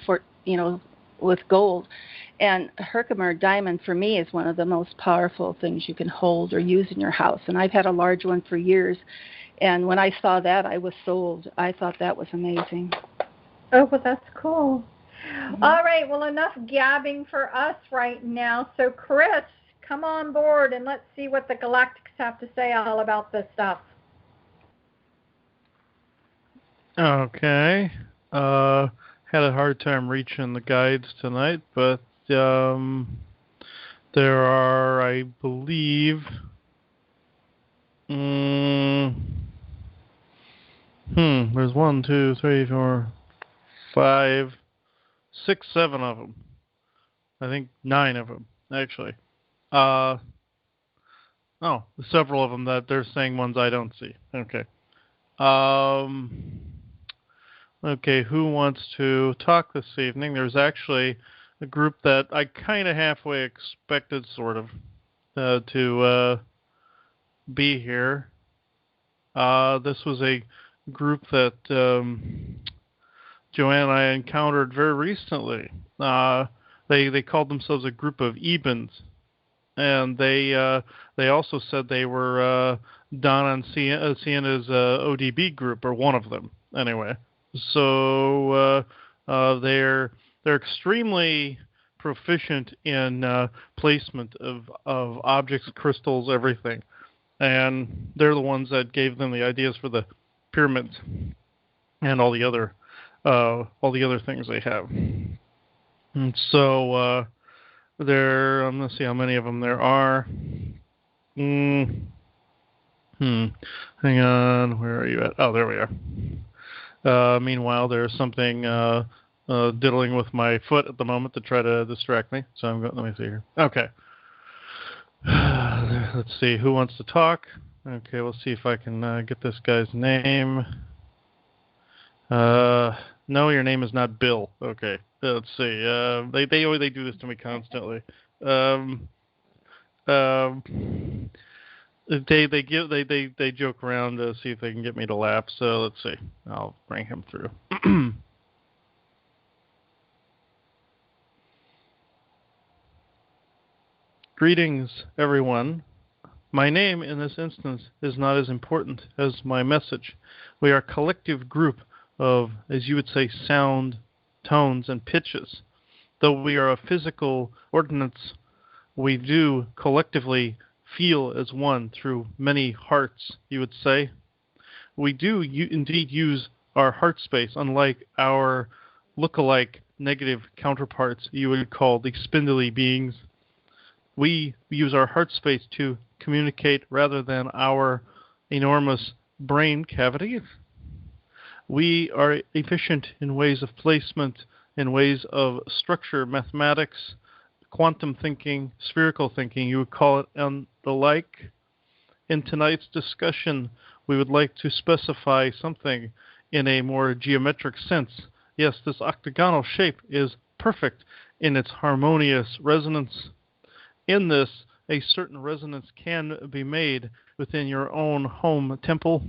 with gold. And Herkimer diamond, for me, is one of the most powerful things you can hold or use in your house. And I've had a large one for years. And when I saw that, I was sold. I thought that was amazing. Oh, well, that's cool. Mm-hmm. All right. Well, enough gabbing for us right now. So, Chris, come on board and let's see what the Galactics have to say all about this stuff. Okay. Had a hard time reaching the guides tonight, but there are, I believe, there's 1, 2, 3, 4, 5, 6, 7 of them. I think 9 of them, actually. Several of them that they're saying ones I don't see. Okay. Okay, who wants to talk this evening? There's actually a group that I kind of halfway expected, sort of, to be here. This was a group that Joanne and I encountered very recently. They called themselves a group of Ebens, and they also said they were Donna and Sienna's ODB group, or one of them, anyway. So they're extremely proficient in placement of objects, crystals, everything, and they're the ones that gave them the ideas for the pyramids and all the other things they have. And so I'm gonna see how many of them there are. Hang on, where are you at? Oh, there we are. Meanwhile, there's something diddling with my foot at the moment to try to distract me. So let me see here. Okay. Let's see. Who wants to talk? Okay, we'll see if I can get this guy's name. No, your name is not Bill. Okay. Let's see. They do this to me constantly. They joke around to see if they can get me to laugh. So let's see. I'll bring him through. Greetings, everyone. My name in this instance is not as important as my message. We are a collective group of, as you would say, sound, tones, and pitches. Though we are a physical ordinance, we do collectively feel as one through many hearts, you would say. We do indeed use our heart space, unlike our look-alike negative counterparts you would call the spindly beings. We use our heart space to communicate rather than our enormous brain cavities. We are efficient in ways of placement, in ways of structure, mathematics, quantum thinking, spherical thinking, you would call it, and the like. In tonight's discussion, we would like to specify something in a more geometric sense. Yes, this octagonal shape is perfect in its harmonious resonance. In this, a certain resonance can be made within your own home temple.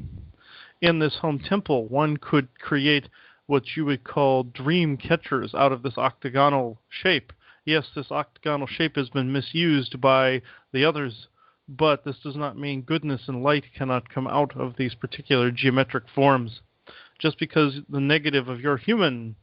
In this home temple, one could create what you would call dream catchers out of this octagonal shape. Yes, this octagonal shape has been misused by the others, but this does not mean goodness and light cannot come out of these particular geometric forms. Just because the negative of your human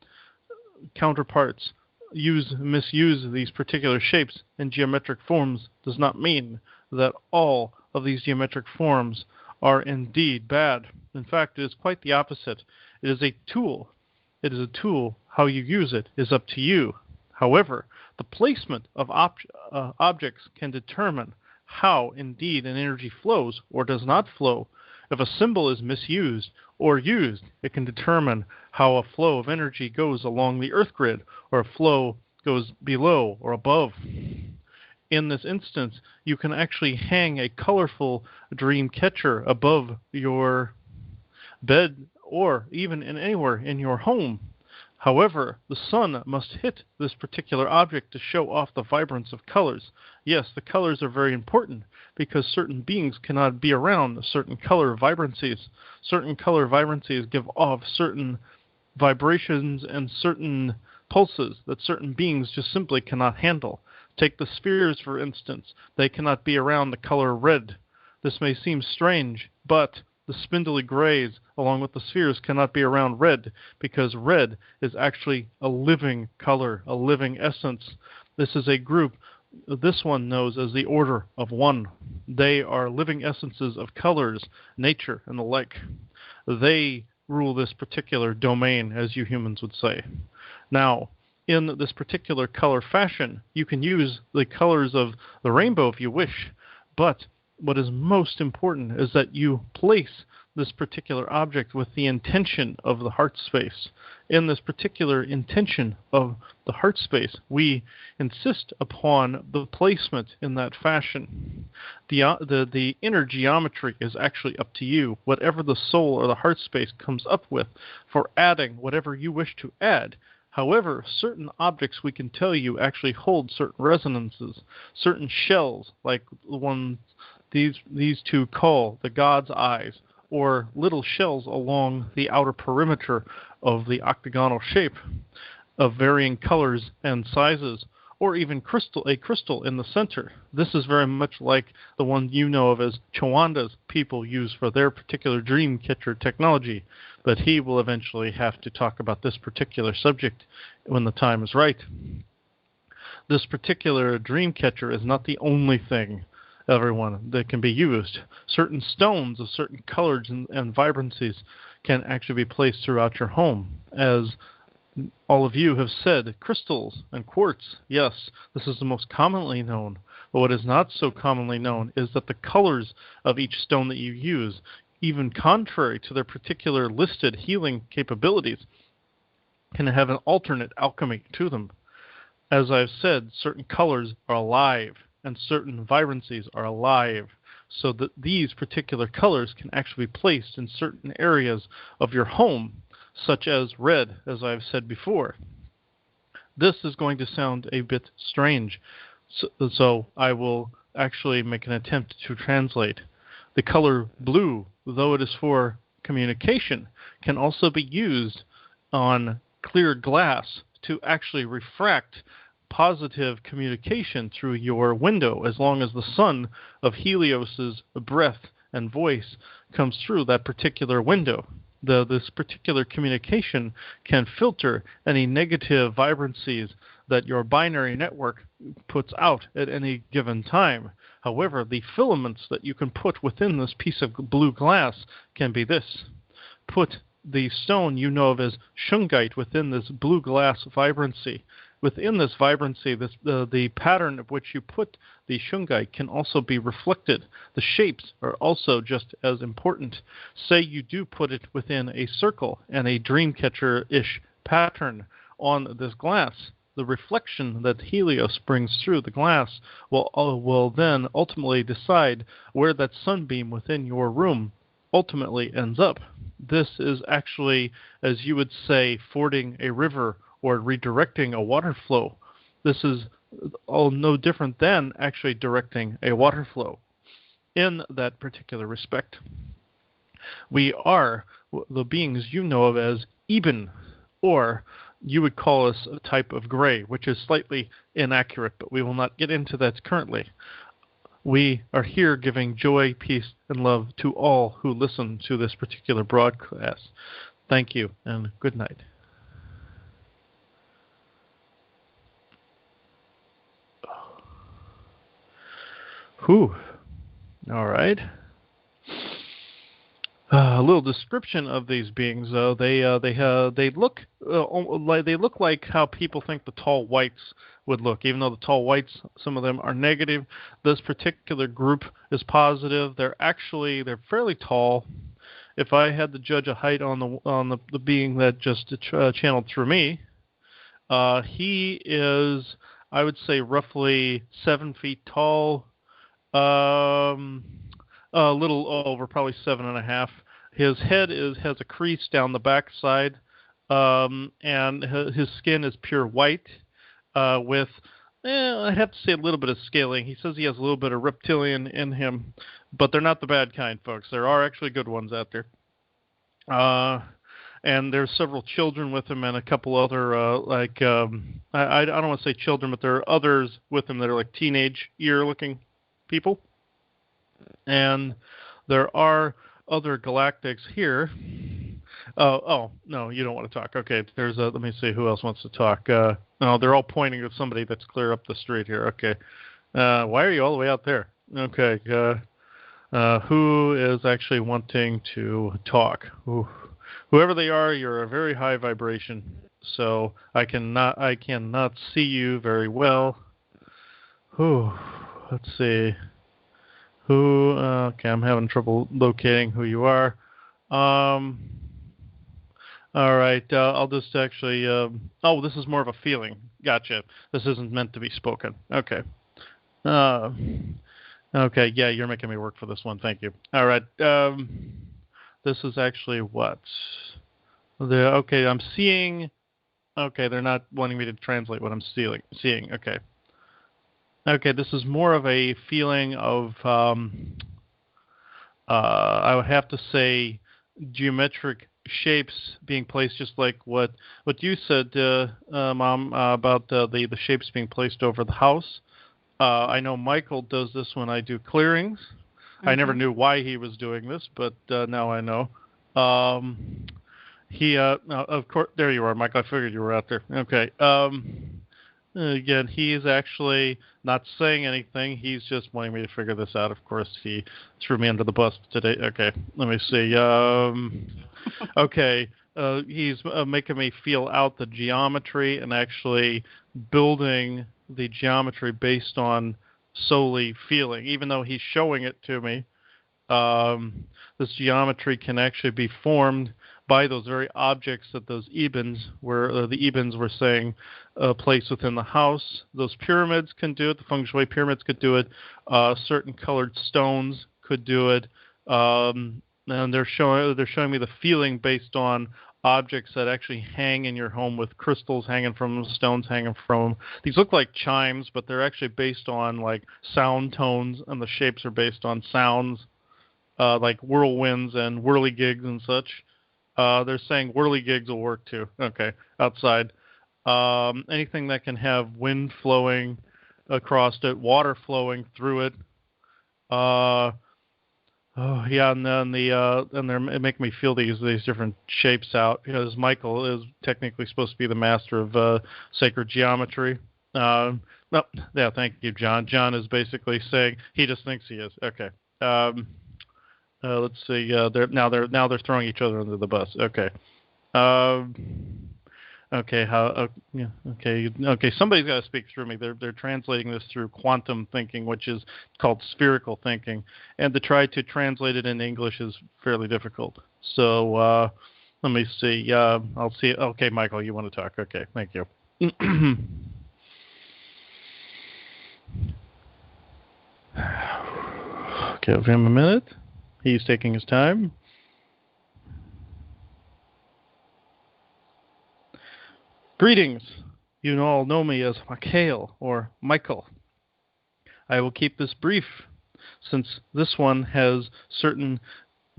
counterparts misuse these particular shapes and geometric forms does not mean that all of these geometric forms are indeed bad. In fact, it is quite the opposite. It is a tool. It is a tool. How you use it is up to you. However, the placement of objects can determine how indeed an energy flows or does not flow. If a symbol is misused or used, it can determine how a flow of energy goes along the earth grid or a flow goes below or above. In this instance, you can actually hang a colorful dream catcher above your bed or even anywhere in your home. However, the sun must hit this particular object to show off the vibrance of colors. Yes, the colors are very important because certain beings cannot be around certain color vibrancies. Certain color vibrancies give off certain vibrations and certain pulses that certain beings just simply cannot handle. Take the spheres, for instance. They cannot be around the color red. This may seem strange, but the spindly grays, along with the spheres, cannot be around red, because red is actually a living color, a living essence. This is a group, this one knows as the Order of One. They are living essences of colors, nature, and the like. They rule this particular domain, as you humans would say. Now, in this particular color fashion, you can use the colors of the rainbow if you wish, but what is most important is that you place this particular object with the intention of the heart space. In this particular intention of the heart space, we insist upon the placement in that fashion. The inner geometry is actually up to you. Whatever the soul or the heart space comes up with for adding whatever you wish to add. However, certain objects, we can tell you, actually hold certain resonances. Certain shells, like the ones these two call the God's eyes, or little shells along the outer perimeter of the octagonal shape, of varying colors and sizes, or even a crystal in the center. This is very much like the one you know of as Chawanda's people use for their particular dream catcher technology, but he will eventually have to talk about this particular subject when the time is right. This particular dream catcher is not the only thing, everyone, that can be used. Certain stones of certain colors and vibrancies can actually be placed throughout your home. As all of you have said, crystals and quartz, yes, this is the most commonly known. But what is not so commonly known is that the colors of each stone that you use, even contrary to their particular listed healing capabilities, can have an alternate alchemy to them. As I've said, certain colors are alive and certain vibrancies are alive, so that these particular colors can actually be placed in certain areas of your home, such as red, as I've said before. This is going to sound a bit strange, so I will actually make an attempt to translate. The color blue, though it is for communication, can also be used on clear glass to actually refract positive communication through your window, as long as the sun of Helios's breath and voice comes through that particular window. This particular communication can filter any negative vibrancies that your binary network puts out at any given time. However, the filaments that you can put within this piece of blue glass can be this. Put the stone you know of as shungite within this blue glass vibrancy. Within this vibrancy, the pattern of which you put the shungite can also be reflected. The shapes are also just as important. Say you do put it within a circle and a dreamcatcher-ish pattern on this glass. The reflection that Helios brings through the glass will then ultimately decide where that sunbeam within your room ultimately ends up. This is actually, as you would say, fording a river or redirecting a water flow. This is all no different than actually directing a water flow in that particular respect. We are the beings you know of as Eben, or you would call us a type of gray, which is slightly inaccurate, but we will not get into that currently. We are here giving joy, peace, and love to all who listen to this particular broadcast. Thank you, and good night. Whew. All right. A little description of these beings, though. They look like how people think the tall whites would look. Even though the tall whites, some of them are negative, this particular group is positive. They're fairly tall. If I had to judge a height on the being that just channeled through me, he is, I would say, roughly 7 feet tall. Um, a little over, probably 7.5. His head has a crease down the back side, and his skin is pure white, with, I'd have to say, a little bit of scaling. He says he has a little bit of reptilian in him, but they're not the bad kind, folks. There are actually good ones out there. And there's several children with him and a couple other, I don't want to say children, but there are others with him that are like teenage year-looking people. And there are other galactics here. Oh, no, you don't want to talk. Okay, let me see who else wants to talk. No, they're all pointing at somebody that's clear up the street here. Okay. Why are you all the way out there? Okay. Who is actually wanting to talk? Ooh. Whoever they are, you're a very high vibration, so I cannot see you very well. Ooh, let's see. Okay, I'm having trouble locating who you are. All right, I'll just actually, this is more of a feeling. Gotcha. This isn't meant to be spoken. Okay. Okay, yeah, you're making me work for this one. Thank you. All right, this is actually what? Okay, I'm seeing, okay, they're not wanting me to translate what I'm seeing. Okay. Okay, this is more of a feeling of, I would have to say, geometric shapes being placed, just like what you said, Mom, about the shapes being placed over the house. I know Michael does this when I do clearings. Mm-hmm. I never knew why he was doing this, but now I know. Of course, there you are, Michael. I figured you were out there. Okay. Again, he is actually not saying anything. He's just wanting me to figure this out. Of course, he threw me under the bus today. Okay, let me see. Okay, he's making me feel out the geometry and actually building the geometry based on solely feeling. Even though he's showing it to me, this geometry can actually be formed by those very objects that those Ebens were saying placed within the house. Those pyramids can do it. The Feng Shui pyramids could do it. Certain colored stones could do it. And they're showing me the feeling based on objects that actually hang in your home, with crystals hanging from them, stones hanging from them. These look like chimes, but they're actually based on like sound tones, and the shapes are based on sounds, like whirlwinds and whirligigs and such. They're saying whirligigs will work too. Okay, outside. Anything that can have wind flowing across it, water flowing through it. And then they're making me feel these different shapes out, because Michael is technically supposed to be the master of sacred geometry. No, yeah, thank you, John. John is basically saying he just thinks he is. Okay. Let's see. They're throwing each other under the bus. Okay. Okay. Okay. Somebody's got to speak through me. They're translating this through quantum thinking, which is called spherical thinking, and to try to translate it in English is fairly difficult. So let me see. I'll see. Okay, Michael, you want to talk? Okay. Thank you. Give him a minute. He's taking his time. Greetings. You all know me as Mikhail or Michael. I will keep this brief, since this one has certain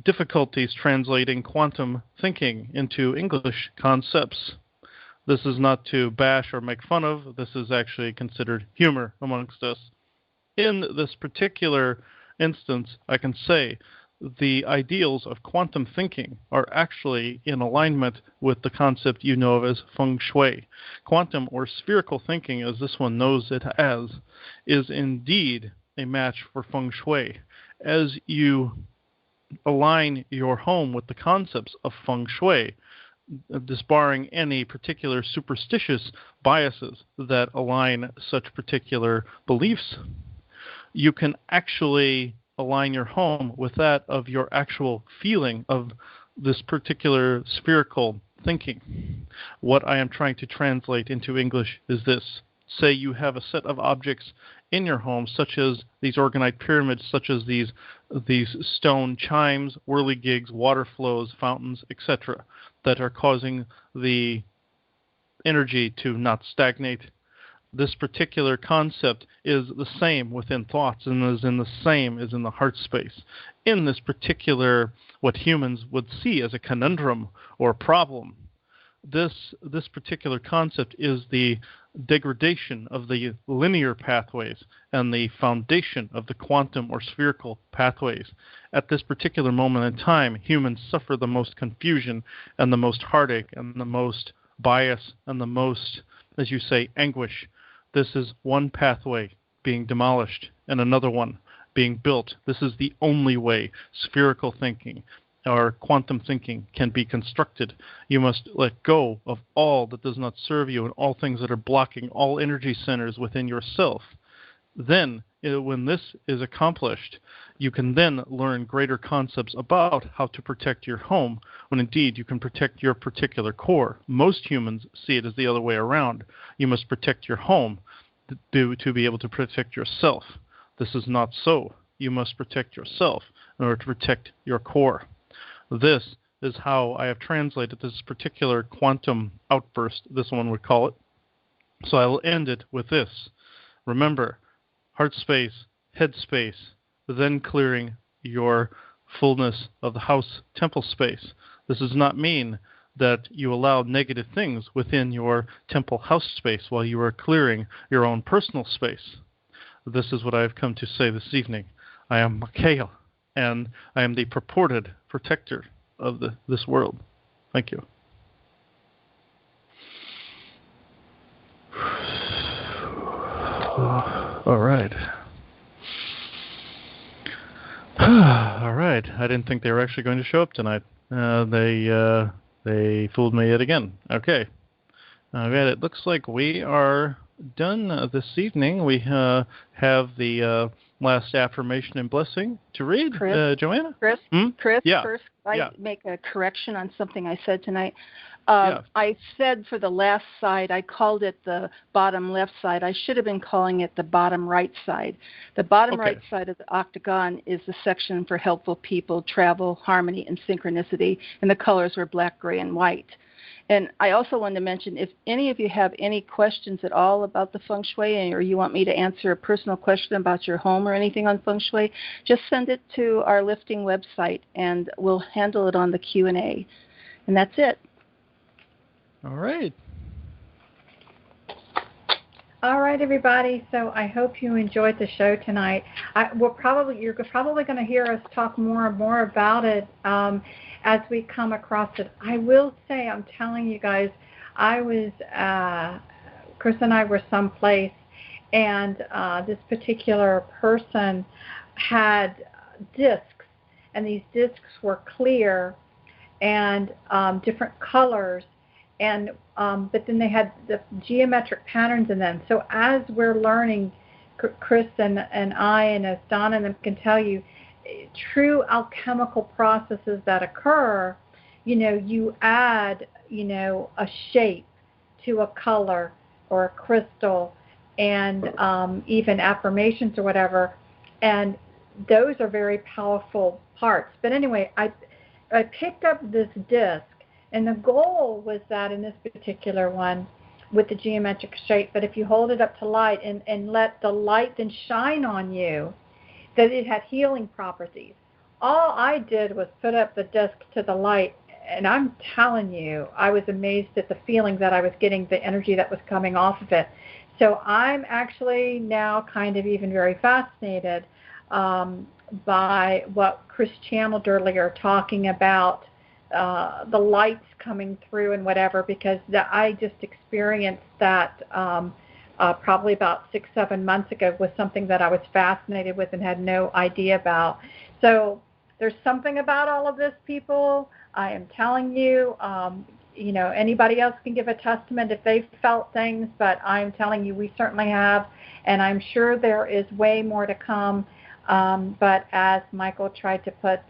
difficulties translating quantum thinking into English concepts. This is not to bash or make fun of. This is actually considered humor amongst us. In this particular instance, I can say the ideals of quantum thinking are actually in alignment with the concept you know of as Feng Shui. Quantum or spherical thinking, as this one knows it as, is indeed a match for Feng Shui. As you align your home with the concepts of Feng Shui, disbarring any particular superstitious biases that align such particular beliefs, you can actually align your home with that of your actual feeling of this particular spherical thinking. What I am trying to translate into English is this. Say you have a set of objects in your home, such as these organite pyramids, such as these stone chimes, whirligigs, water flows, fountains, etc., that are causing the energy to not stagnate. This particular concept is the same within thoughts and is in the same as in the heart space. In this particular, what humans would see as a conundrum or problem, this particular concept is the degradation of the linear pathways and the foundation of the quantum or spherical pathways. At this particular moment in time, humans suffer the most confusion and the most heartache and the most bias and the most, as you say, anguish. This is one pathway being demolished and another one being built. This is the only way spherical thinking or quantum thinking can be constructed. You must let go of all that does not serve you and all things that are blocking all energy centers within yourself. Then, when this is accomplished, you can then learn greater concepts about how to protect your home, when indeed you can protect your particular core. Most humans see it as the other way around. You must protect your home to be able to protect yourself. This is not so. You must protect yourself in order to protect your core. This is how I have translated this particular quantum outburst, this one would call it. So I will end it with this. Remember, heart space, head space, then clearing your fullness of the house temple space. This does not mean that you allow negative things within your temple house space while you are clearing your own personal space. This is what I have come to say this evening. I am Mikhail, and I am the purported protector of this world. Thank you. All right. All right. I didn't think they were actually going to show up tonight. They fooled me yet again. Okay. All right. It looks like we are done this evening. We have the last affirmation and blessing to read. Chris, Joanna? Chris, Yeah. first, make a correction on something I said tonight. Yeah. I said for the last side, I called it the bottom left side. I should have been calling it the bottom right side. The bottom right side of the octagon is the section for helpful people, travel, harmony, and synchronicity, and the colors were black, gray, and white. And I also wanted to mention, if any of you have any questions at all about the Feng Shui, or you want me to answer a personal question about your home or anything on Feng Shui, just send it to our lifting website, and we'll handle it on the Q&A. And that's it. All right. All right, everybody. So I hope you enjoyed the show tonight. You're probably going to hear us talk more and more about it as we come across it. I will say, I'm telling you guys, Chris and I were someplace, and this particular person had discs, and these discs were clear and different colors. And but then they had the geometric patterns in them. So as we're learning, Chris and I, and as Donna and them can tell you, true alchemical processes that occur, you add, a shape to a color or a crystal, and even affirmations or whatever, and those are very powerful parts. But anyway, I picked up this disc. And the goal was that in this particular one, with the geometric shape, but if you hold it up to light and let the light then shine on you, that it had healing properties. All I did was put up the disc to the light, and I'm telling you, I was amazed at the feeling that I was getting, the energy that was coming off of it. So I'm actually now kind of even very fascinated by what Chris channeled earlier, talking about the lights coming through and whatever, because I just experienced that probably about 6, 7 months ago was something that I was fascinated with and had no idea about. So there's something about all of this, people. I am telling you, anybody else can give a testament if they've felt things, but I'm telling you, we certainly have, and I'm sure there is way more to come. But as Michael tried to put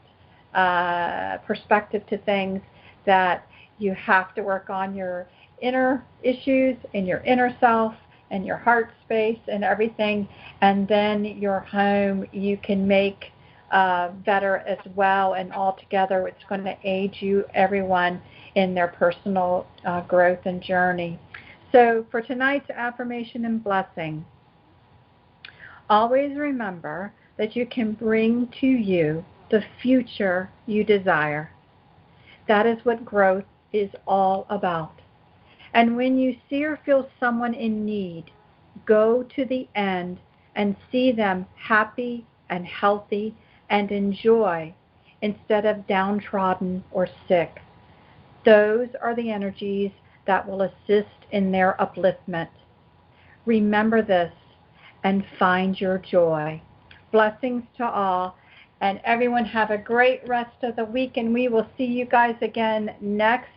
perspective to things, that you have to work on your inner issues and your inner self and your heart space and everything, and then your home you can make better as well, and altogether it's going to aid you, everyone, in their personal growth and journey. So for tonight's affirmation and blessing, always remember that you can bring to you the future you desire. That is what growth is all about. And when you see or feel someone in need, go to the end and see them happy and healthy and enjoy instead of downtrodden or sick. Those are the energies that will assist in their upliftment. Remember this and find your joy. Blessings to all. And everyone have a great rest of the week, and we will see you guys again next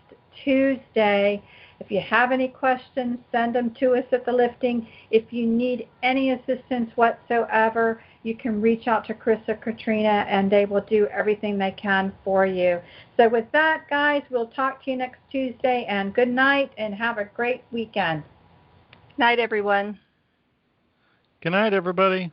Tuesday. If you have any questions, send them to us at the lifting. If you need any assistance whatsoever, you can reach out to Chris or Katrina, and they will do everything they can for you. So with that, guys, we'll talk to you next Tuesday, and good night, and have a great weekend. Night, everyone. Good night, everybody.